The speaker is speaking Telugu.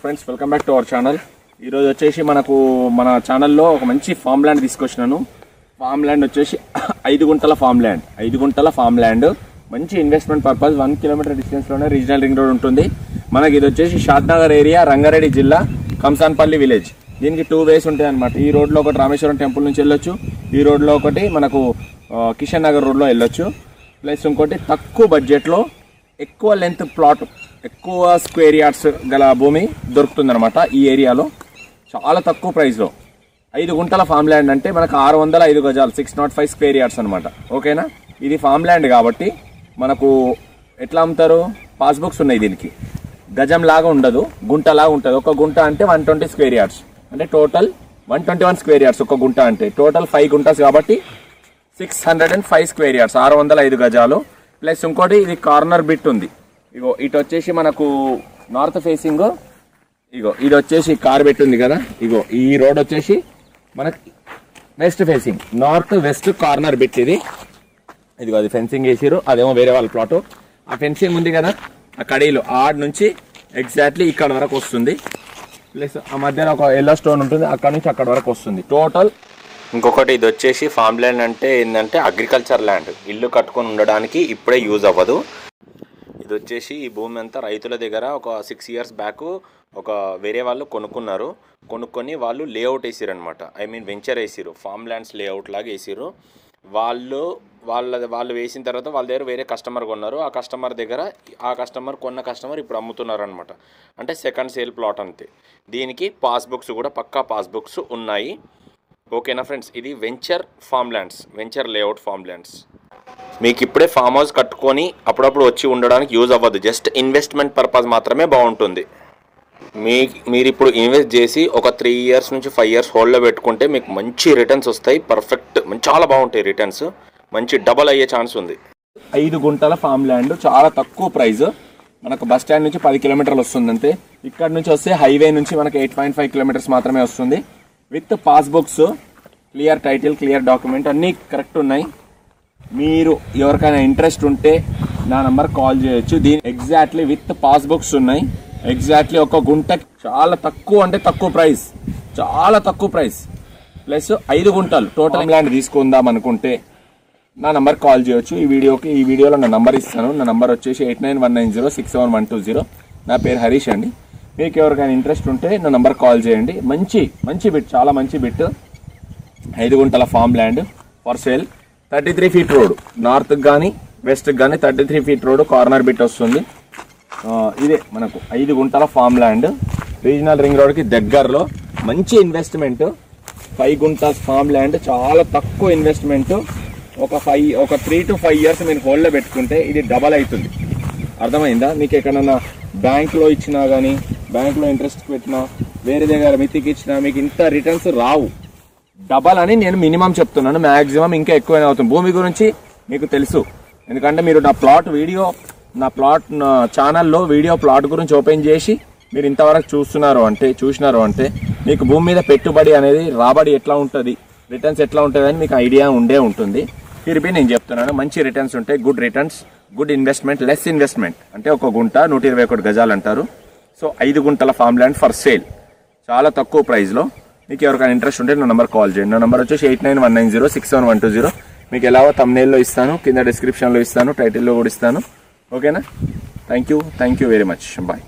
Friends, welcome back to our channel. ఈరోజు వచ్చేసి మన ఛానల్లో ఒక మంచి ఫామ్ ల్యాండ్ తీసుకొచ్చినాను. ఫామ్ ల్యాండ్ వచ్చేసి 5 గుంటల ఫామ్ ల్యాండ్ మంచి ఇన్వెస్ట్మెంట్ పర్పస్. 1 కిలోమీటర్ డిస్టెన్స్లోనే రీజనల్ రింగ్ రోడ్ ఉంటుంది. మనకి ఇది వచ్చేసి షాద్నగర్ ఏరియా, రంగారెడ్డి జిల్లా, కంసాన్పల్లి విలేజ్. దీనికి 2 వేస్ ఉంటాయి అనమాట. ఈ రోడ్లో ఒకటి రామేశ్వరం టెంపుల్ నుంచి వెళ్ళొచ్చు, ఈ రోడ్లో ఒకటి మనకు కిషన్ నగర్ రోడ్లో వెళ్ళొచ్చు. ప్లస్ ఇంకోటి తక్కువ బడ్జెట్లో ఎక్కువ లెంత్ ప్లాట్, ఎక్కువ స్క్వేర్ యార్డ్స్ గల భూమి దొరుకుతుందన్నమాట ఈ ఏరియాలో చాలా తక్కువ ప్రైస్లో. 5 గుంటల ఫామ్ ల్యాండ్ అంటే మనకు 605 గజాలు, 605 స్క్వేర్ యార్డ్స్ అనమాట. ఓకేనా, ఇది ఫామ్ ల్యాండ్ కాబట్టి మనకు ఎట్లా అమ్ముతారు, పాస్బుక్స్ ఉన్నాయి దీనికి. గజం లాగా ఉండదు, గుంటలాగా ఉంటుంది. ఒక గుంట అంటే 120 స్క్వేర్ యార్డ్స్, అంటే టోటల్ 121 స్క్వేర్ యార్డ్స్. ఒక గుంట అంటే టోటల్ 5 గుంటాస్ కాబట్టి 605 స్క్వేర్ యార్డ్స్, 605 గజాలు. ప్లస్ ఇంకోటి ఇది కార్నర్ బిట్ ఉంది. ఇగో ఇటు వచ్చేసి మనకు నార్త్ ఫేసింగ్, ఇగో ఇది వచ్చేసి కార్ బిట్ ఉంది కదా, ఇగో ఈ రోడ్ వచ్చేసి మనకి west facing, north west corner bit ఇది. ఇదిగో అది ఫెన్సింగ్ వేసిరు, అదేమో వేరే వాళ్ళ ప్లాట్. ఆ ఫెన్సింగ్ ఉంది కదా, ఆ కడీలు ఆడ నుంచి ఎగ్జాక్ట్లీ ఇక్కడ వరకు వస్తుంది. ప్లస్ ఆ మధ్యన ఒక ఎల్లో స్టోన్ ఉంటుంది, అక్కడ నుంచి అక్కడ వరకు వస్తుంది టోటల్. ఇంకొకటి ఇది వచ్చేసి ఫామ్ ల్యాండ్ అంటే ఏంటంటే అగ్రికల్చర్ ల్యాండ్, ఇల్లు కట్టుకొని ఉండడానికి ఇప్పుడే యూజ్ అవ్వదు. ఇది వచ్చేసి ఈ భూమి అంతా రైతుల దగ్గర ఒక 6 ఇయర్స్ బ్యాక్ ఒక వేరే వాళ్ళు కొనుక్కొని వాళ్ళు లేఅవుట్ వేసిరు అనమాట. ఐ మీన్ వెంచర్ వేసిరు, ఫామ్ ల్యాండ్స్ లేఅవుట్ లాగా వేసిరు. వాళ్ళు వేసిన తర్వాత వాళ్ళ దగ్గర వేరే కస్టమర్ కొన్నారు. ఆ కస్టమర్ కొన్న కస్టమర్ ఇప్పుడు అమ్ముతున్నారు అనమాట. అంటే సెకండ్ సేల్ ప్లాట్ అంతే. దీనికి పాస్బుక్స్ కూడా పక్కా పాస్బుక్స్ ఉన్నాయి. ఓకేనా ఫ్రెండ్స్, ఇది venture form lands, venture layout form lands. మీకు ఇప్పుడే ఫామ్ హౌస్ కట్టుకొని అప్పుడప్పుడు వచ్చి ఉండడానికి యూజ్ అవ్వదు, జస్ట్ ఇన్వెస్ట్మెంట్ పర్పస్ మాత్రమే బాగుంటుంది. మీరు ఇప్పుడు ఇన్వెస్ట్ చేసి ఒక 3 ఇయర్స్ నుంచి 5 ఇయర్స్ హోల్డ్లో పెట్టుకుంటే మీకు మంచి రిటర్న్స్ వస్తాయి. పర్ఫెక్ట్, చాలా బాగుంటాయి రిటర్న్స్, మంచి డబల్ అయ్యే ఛాన్స్ ఉంది. 5 గుంటల ఫామ్ ల్యాండ్ చాలా తక్కువ ప్రైస్. మనకు బస్ స్టాండ్ నుంచి 10 కిలోమీటర్లు వస్తుంది అంతే. ఇక్కడ నుంచి వస్తే హైవే నుంచి మనకు 8.5 కిలోమీటర్స్ మాత్రమే వస్తుంది. With passbooks, clear title, clear document అన్నీ కరెక్ట్ ఉన్నాయి. మీరు ఎవరికైనా ఇంట్రెస్ట్ ఉంటే నా నంబర్ కాల్ చేయొచ్చు. దీని ఎగ్జాక్ట్లీ విత్ పాస్బుక్స్ ఉన్నాయి. ఎగ్జాక్ట్లీ ఒక గుంట చాలా తక్కువ, అంటే తక్కువ ప్రైస్, చాలా తక్కువ ప్రైస్. ప్లస్ 5 గుంటలు టోటల్ ల్యాండ్ తీసుకుందాం అనుకుంటే నా నంబర్ కాల్ చేయొచ్చు. ఈ వీడియోలో నా నంబర్ ఇస్తాను. నా నంబర్ వచ్చేసి 8919067120. నా పేరు హరీష్ అండి. మీకు ఎవరికైనా ఇంట్రెస్ట్ ఉంటే నా నంబర్ కాల్ చేయండి. మంచి బిట్, చాలా మంచి బిట్. 5 గుంటల farm land for sale. 33 feet road, నార్త్కి కానీ వెస్ట్కి కానీ 33 ఫీట్ రోడ్, కార్నర్ బిట్ వస్తుంది. ఇదే మనకు 5 గుంటల ఫామ్ ల్యాండ్, రీజనల్ రింగ్ రోడ్కి దగ్గరలో. మంచి ఇన్వెస్ట్మెంట్. 5 గుంటల ఫామ్ ల్యాండ్ చాలా తక్కువ ఇన్వెస్ట్మెంట్. ఒక 3 to 5 ఇయర్స్ మీరు హోల్డ్లో పెట్టుకుంటే ఇది డబల్ అవుతుంది. అర్థమైందా? మీకు ఎక్కడన్నా బ్యాంక్లో ఇచ్చినా కానీ, బ్యాంక్లో ఇంట్రెస్ట్ పెట్టినా, వేరే దగ్గర మితికి ఇచ్చినా మీకు ఇంత రిటర్న్స్ రావు. డబల్ అని నేను మినిమం చెప్తున్నాను, మ్యాక్సిమం ఇంకా ఎక్కువనే అవుతుంది. భూమి గురించి మీకు తెలుసు, ఎందుకంటే మీరు నా ఛానల్లో వీడియో ప్లాట్ గురించి ఓపెన్ చేసి మీరు ఇంతవరకు చూసినారు అంటే మీకు భూమి మీద పెట్టుబడి అనేది, రాబడి ఎట్లా ఉంటుంది, రిటర్న్స్ ఎట్లా ఉంటుంది అని మీకు ఐడియా ఉండే ఉంటుంది. తిరిగి నేను చెప్తున్నాను, మంచి రిటర్న్స్ ఉంటాయి, good returns, good investment, less investment. అంటే ఒక గుంట 121 గజాలు అంటారు. సో 5 గుంటల ఫామ్ ల్యాండ్ ఫర్ సేల్, చాలా తక్కువ ప్రైస్లో. మీకు ఎవరికైనా ఇంట్రెస్ట్ ఉంటే నా నెంబర్ కాల్ చేయండి. నా నెంబర్ వచ్చేసి 8919067120. మీకు ఎలాగో థంబ్నెయిల్లో ఇస్తాను, కింద డిస్క్రిప్షన్లో ఇస్తాను, టైటిల్లో కూడా ఇస్తాను. ఓకేనా? Thank you very much. Bye.